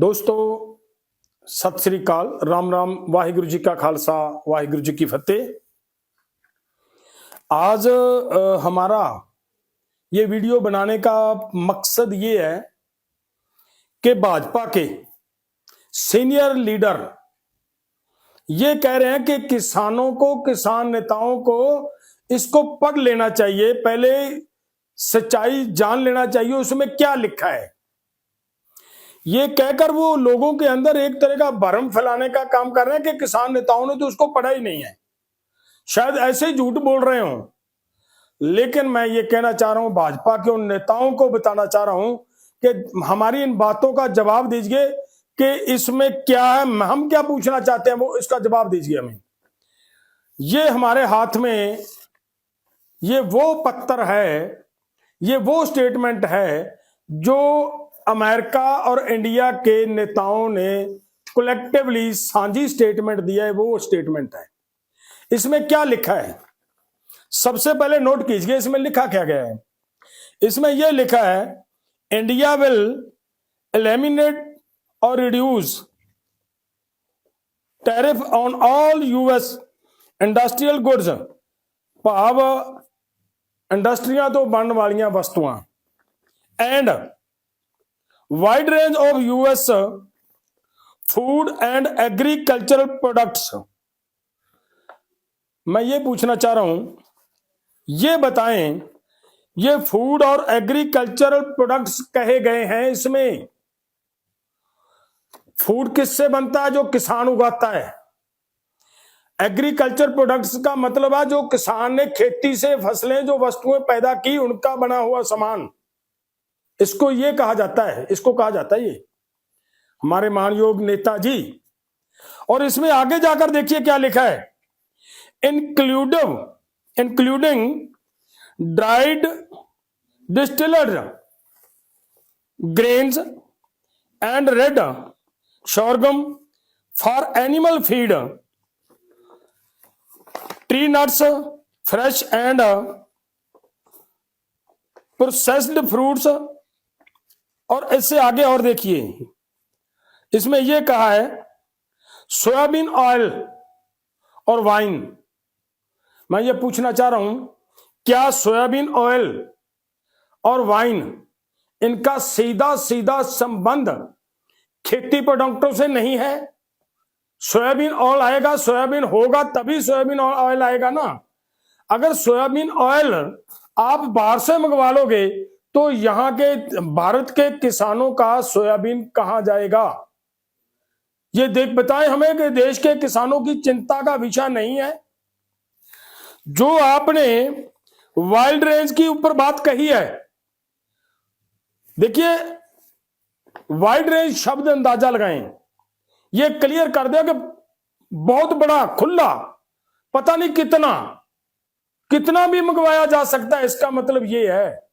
दोस्तों सत श्री अकाल, राम राम, वाहिगुरु जी का खालसा, वाहिगुरु जी की फतेह। आज हमारा ये वीडियो बनाने का मकसद ये है कि भाजपा के सीनियर लीडर ये कह रहे हैं कि किसानों को, किसान नेताओं को इसको पढ़ लेना चाहिए, पहले सच्चाई जान लेना चाहिए उसमें क्या लिखा है। ये कहकर वो लोगों के अंदर एक तरह का भ्रम फैलाने का काम कर रहे हैं कि किसान नेताओं ने तो उसको पढ़ा ही नहीं है। शायद ऐसे ही झूठ बोल रहे हो, लेकिन मैं ये कहना चाह रहा हूं, भाजपा के उन नेताओं को बताना चाह रहा हूं कि हमारी इन बातों का जवाब दीजिए कि इसमें क्या है, हम क्या पूछना चाहते हैं, वो इसका जवाब दीजिए हमें। ये हमारे हाथ में ये वो पत्थर है, ये वो स्टेटमेंट है जो अमेरिका और इंडिया के नेताओं ने कलेक्टिवली साझी स्टेटमेंट दिया है, वो स्टेटमेंट है। इसमें क्या लिखा है सबसे पहले नोट कीजिए। इसमें लिखा क्या गया है? इसमें यह लिखा है, India will eliminate or reduce tariff on all US industrial goods. भाव इंडस्ट्रियां तो बनने वाली वस्तुआं and wide range of US food and agricultural products. मैं ये पूछना चाह रहा हूं, ये बताएं, ये फूड और एग्रीकल्चरल प्रोडक्ट्स कहे गए हैं, इसमें फूड किससे बनता है? जो किसान उगाता है। एग्रीकल्चर प्रोडक्ट्स का मतलब है जो किसान ने खेती से फसलें, जो वस्तुएं पैदा की, उनका बना हुआ सामान, इसको ये कहा जाता है, इसको कहा जाता है ये हमारे मानयोग नेताजी। और इसमें आगे जाकर देखिए क्या लिखा है, including dried distilled grains and red sorghum for animal feed, tree nuts, fresh and processed fruits. और इससे आगे और देखिए, इसमें यह कहा है सोयाबीन ऑयल और वाइन। मैं ये पूछना चाह रहा हूं, क्या सोयाबीन ऑयल और वाइन इनका सीधा सीधा संबंध खेती प्रोडक्टों से नहीं है? सोयाबीन ऑयल आएगा, सोयाबीन होगा तभी सोयाबीन ऑयल आएगा ना। अगर सोयाबीन ऑयल आप बाहर से मंगवा लोगे तो यहां के भारत के किसानों का सोयाबीन कहां जाएगा? ये देख बताएं हमें कि देश के किसानों की चिंता का विषय नहीं है। जो आपने वाइल्ड रेंज की ऊपर बात कही है, देखिए वाइड रेंज शब्द अंदाजा लगाएं, ये क्लियर कर दे कि बहुत बड़ा खुला, पता नहीं कितना भी मंगवाया जा सकता है। इसका मतलब ये है,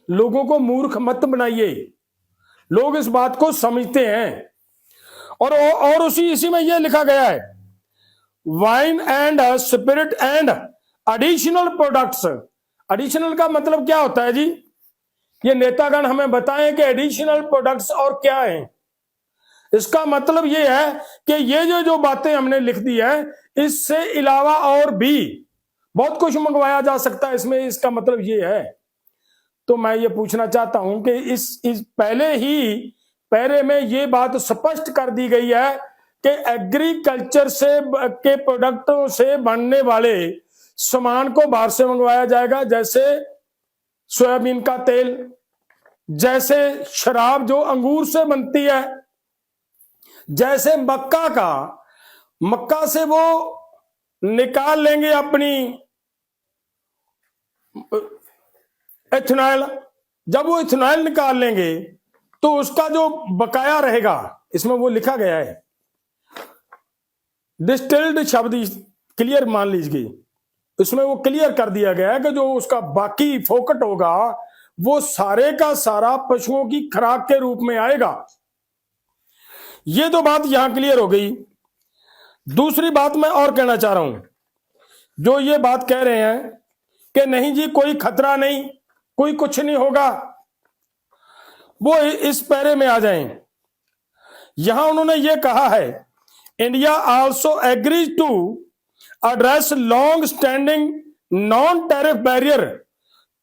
लोगों को मूर्ख मत बनाइए, लोग इस बात को समझते हैं। और इसी में यह लिखा गया है, wine and spirit and additional products. Additional का मतलब क्या होता है जी? ये नेतागण हमें बताएं कि एडिशनल प्रोडक्ट्स और क्या है। इसका मतलब ये है कि ये जो बातें हमने लिख दी है, इससे अलावा और भी बहुत कुछ मंगवाया जा सकता है इसमें, इसका मतलब ये है। तो मैं ये पूछना चाहता हूं कि इस पहले ही पैरे में ये बात स्पष्ट कर दी गई है कि एग्रीकल्चर से के प्रोडक्टों से बनने वाले सामान को बाहर से मंगवाया जाएगा, जैसे सोयाबीन का तेल, जैसे शराब जो अंगूर से बनती है, जैसे मक्का से वो निकाल लेंगे अपनी इथेनॉल। जब वो इथेनॉल निकाल लेंगे तो उसका जो बकाया रहेगा, इसमें वो लिखा गया है डिस्टिल्ड शब्द क्लियर मान लीजिए, इसमें वो क्लियर कर दिया गया है कि जो उसका बाकी फोकट होगा वो सारे का सारा पशुओं की खुराक के रूप में आएगा। ये तो बात यहां क्लियर हो गई। दूसरी बात मैं और कहना चाह रहा हूं, जो ये बात कह रहे हैं कि नहीं जी कोई खतरा नहीं, कोई कुछ नहीं होगा, वो इस पैरे में आ जाएं। यहां उन्होंने ये कहा है, India also agrees to address long standing non tariff barrier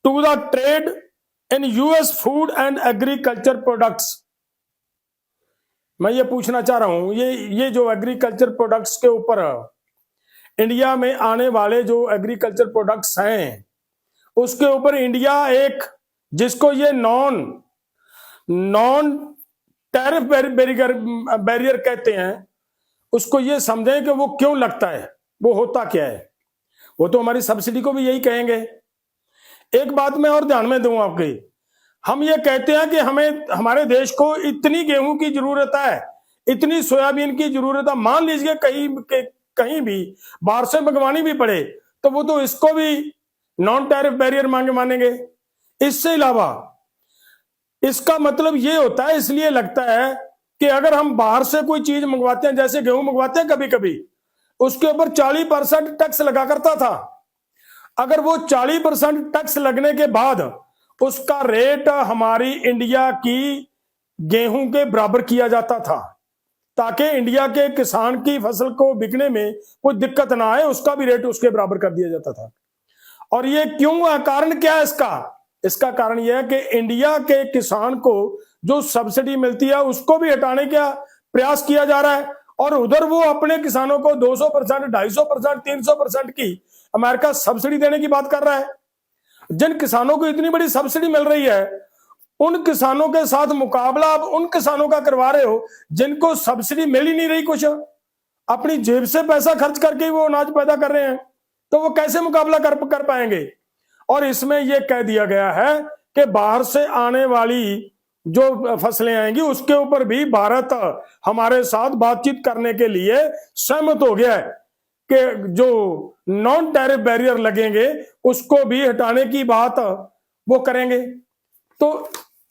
to the trade in US food and agriculture products. मैं ये पूछना चाह रहा हूं, ये जो एग्रीकल्चर प्रोडक्ट्स के ऊपर, इंडिया में आने वाले जो एग्रीकल्चर प्रोडक्ट्स हैं उसके ऊपर इंडिया एक, जिसको ये नॉन टैरिफ बैरियर कहते हैं, उसको ये समझें कि वो क्यों लगता है, वो होता क्या है। वो तो हमारी सब्सिडी को भी यही कहेंगे। एक बात मैं और ध्यान में दूं आपके, हम ये कहते हैं कि हमें, हमारे देश को इतनी गेहूं की जरूरत है, इतनी सोयाबीन की जरूरत है, मान लीजिए कहीं भी बाहर से मंगवानी भी पड़े तो वो तो इसको भी नॉन टैरिफ बैरियर मानेंगे। इससे अलावा इसका मतलब ये होता है, इसलिए लगता है कि अगर हम बाहर से कोई चीज मंगवाते हैं, जैसे गेहूं मंगवाते हैं कभी कभी, उसके ऊपर 40% टैक्स लगा करता था। अगर वो 40% टैक्स लगने के बाद उसका रेट हमारी इंडिया की गेहूं के बराबर किया जाता था, ताकि इंडिया के किसान की फसल को बिकने में कोई दिक्कत ना आए, उसका भी रेट उसके बराबर कर दिया जाता था। और ये क्यों, कारण क्या है इसका कारण यह है कि इंडिया के किसान को जो सब्सिडी मिलती है उसको भी हटाने का प्रयास किया जा रहा है, और उधर वो अपने किसानों को 200%, 250%, 300% की अमेरिका सब्सिडी देने की बात कर रहा है। जिन किसानों को इतनी बड़ी सब्सिडी मिल रही है, उन किसानों के साथ मुकाबला आप उन किसानों का करवा रहे हो जिनको सब्सिडी मिल ही नहीं रही, कुछ अपनी जेब से पैसा खर्च करके वो अनाज पैदा कर रहे हैं, तो वो कैसे मुकाबला कर पाएंगे। और इसमें यह कह दिया गया है कि बाहर से आने वाली जो फसलें आएंगी उसके ऊपर भी भारत हमारे साथ बातचीत करने के लिए सहमत हो गया है कि जो नॉन टैरिफ बैरियर लगेंगे उसको भी हटाने की बात वो करेंगे। तो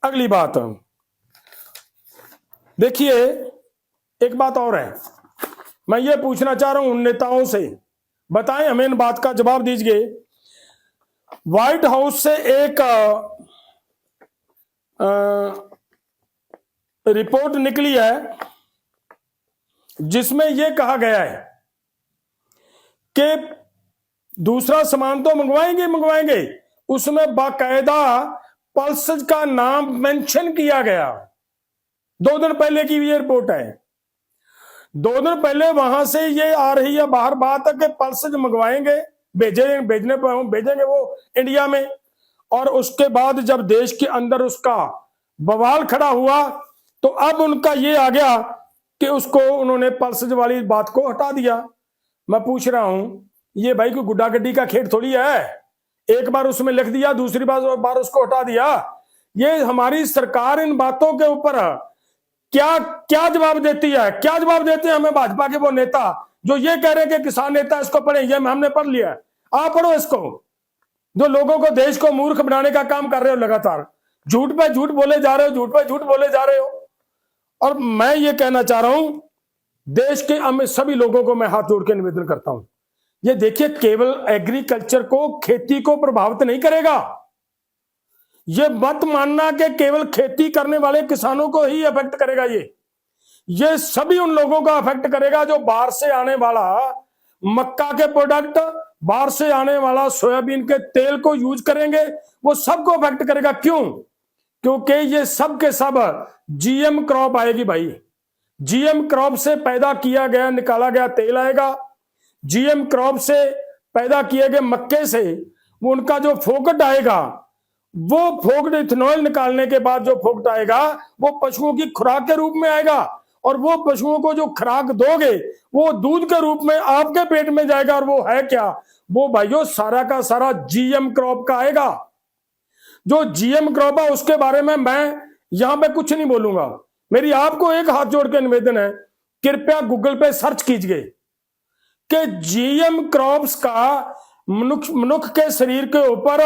अगली बात देखिए, एक बात और है, मैं ये पूछना चाह रहा हूं उन नेताओं से, बताएं हमें इन बात का जवाब दीजिए। व्हाइट हाउस से एक रिपोर्ट निकली है जिसमें यह कहा गया है कि दूसरा सामान तो मंगवाएंगे, उसमें बाकायदा पल्सेस का नाम मेंशन किया गया। 2 दिन पहले की ये रिपोर्ट है, 2 दिन पहले वहां से ये आ रही है बाहर बात है कि पल्सेस मंगवाएंगे, भेजेंगे वो इंडिया में। और उसके बाद जब देश के अंदर उसका बवाल खड़ा हुआ तो अब उनका ये आ गया कि उसको उन्होंने पल्सेस वाली बात को हटा दिया। मैं पूछ रहा हूं, ये भाई कोई गुड्डा गड्डी का खेल थोड़ी है, एक बार उसमें लिख दिया, दूसरी बार उसको हटा दिया। ये हमारी सरकार इन बातों के ऊपर क्या जवाब देती है, क्या जवाब देते हैं हमें भाजपा के वो नेता जो ये कह रहे हैं कि किसान नेता इसको पढ़े, ये हमने पढ़ लिया है, आप पढ़ो इसको, जो लोगों को, देश को मूर्ख बनाने का काम कर रहे हो, लगातार झूठ पे झूठ बोले जा रहे हो, झूठ पे झूठ बोले जा रहे हो। और मैं ये कहना चाह रहा हूं, देश के सभी लोगों को मैं हाथ जोड़ के निवेदन करता हूं, ये देखिए केवल एग्रीकल्चर को, खेती को प्रभावित नहीं करेगा। ये मत मानना कि केवल खेती करने वाले किसानों को ही अफेक्ट करेगा, ये सभी उन लोगों को अफेक्ट करेगा जो बाहर से आने वाला मक्का के प्रोडक्ट, बाहर से आने वाला सोयाबीन के तेल को यूज करेंगे, वो सबको अफेक्ट करेगा। क्यों? क्योंकि ये सब के सब जीएम क्रॉप आएगी भाई, जीएम क्रॉप से पैदा किया गया, निकाला गया तेल आएगा, जीएम क्रॉप से पैदा किए गए मक्के से वो उनका जो फोकट आएगा, वो फोकट इथेनॉल निकालने के बाद जो फोकट आएगा वो पशुओं की खुराक के रूप में आएगा, और वो पशुओं को जो खुराक दोगे वो दूध के रूप में आपके पेट में जाएगा। और वो है क्या? वो भाइयों सारा का सारा जीएम क्रॉप का आएगा। जो जीएम क्रॉप है उसके बारे में मैं यहां पे कुछ नहीं बोलूंगा। मेरी आपको एक हाथ जोड़ के निवेदन है, कृपया गूगल पे सर्च कीजिए कि जीएम क्रॉप्स का मनुष्य के शरीर के ऊपर,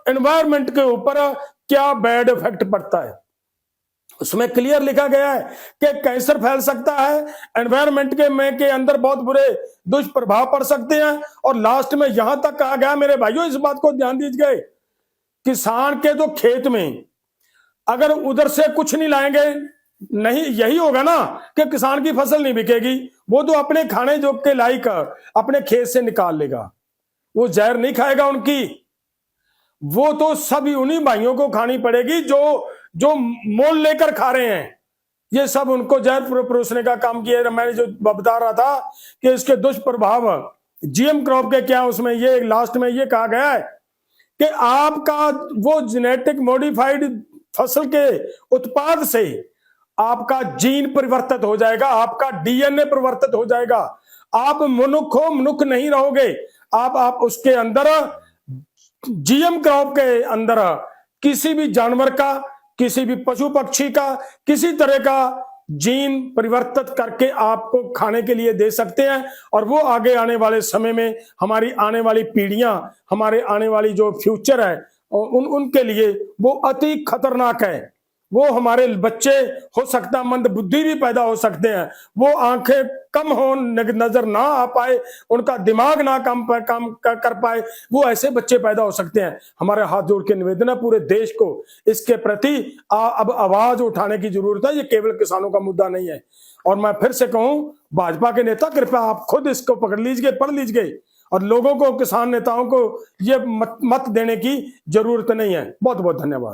एनवायरमेंट के ऊपर क्या बैड इफेक्ट पड़ता है। उसमें क्लियर लिखा गया है कि कैंसर फैल सकता है, एनवायरमेंट के अंदर बहुत बुरे दुष्प्रभाव पड़ सकते हैं, और लास्ट में यहां तक कहा गया, मेरे भाइयों इस बात को ध्यान दीजिए, किसान के जो खेत में अगर उधर से कुछ नहीं लाएंगे, नहीं, यही होगा ना कि किसान की फसल नहीं बिकेगी, वो तो अपने खाने जो के लायक अपने खेत से निकाल लेगा, वो जहर नहीं खाएगा उनकी, वो तो सभी उन्हीं भाइयों को खानी पड़ेगी जो जो मोल लेकर खा रहे हैं। ये सब उनको जहर परोसने का काम किया। मैंने जो बता रहा था कि इसके दुष्प्रभाव जीएम क्रॉप के क्या, उसमें ये लास्ट में ये कहा गया है कि आपका वो जेनेटिक मॉडिफाइड फसल के उत्पाद से आपका जीन परिवर्तित हो जाएगा, आपका डीएनए परिवर्तित हो जाएगा, आप मनुष्य हो, मनुष्य नहीं रहोगे। आप उसके अंदर जीएम क्रॉप के अंदर किसी भी जानवर का, किसी भी पशु पक्षी का, किसी तरह का जीन परिवर्तित करके आपको खाने के लिए दे सकते हैं, और वो आगे आने वाले समय में हमारी आने वाली पीढ़ियां, हमारे आने वाली जो फ्यूचर है उनके लिए वो अति खतरनाक है। वो हमारे बच्चे हो सकता मंद बुद्धि भी पैदा हो सकते हैं, वो आंखें कम हो, नजर ना आ पाए, उनका दिमाग ना काम कर पाए, वो ऐसे बच्चे पैदा हो सकते हैं। हमारे हाथ जोड़ के निवेदन है पूरे देश को इसके प्रति अब आवाज उठाने की जरूरत है। ये केवल किसानों का मुद्दा नहीं है। और मैं फिर से कहूं, भाजपा के नेता कृपया आप खुद इसको पकड़ लीजिए, पढ़ लीजिए, और लोगों को, किसान नेताओं को ये मत देने की जरूरत नहीं है। बहुत बहुत धन्यवाद।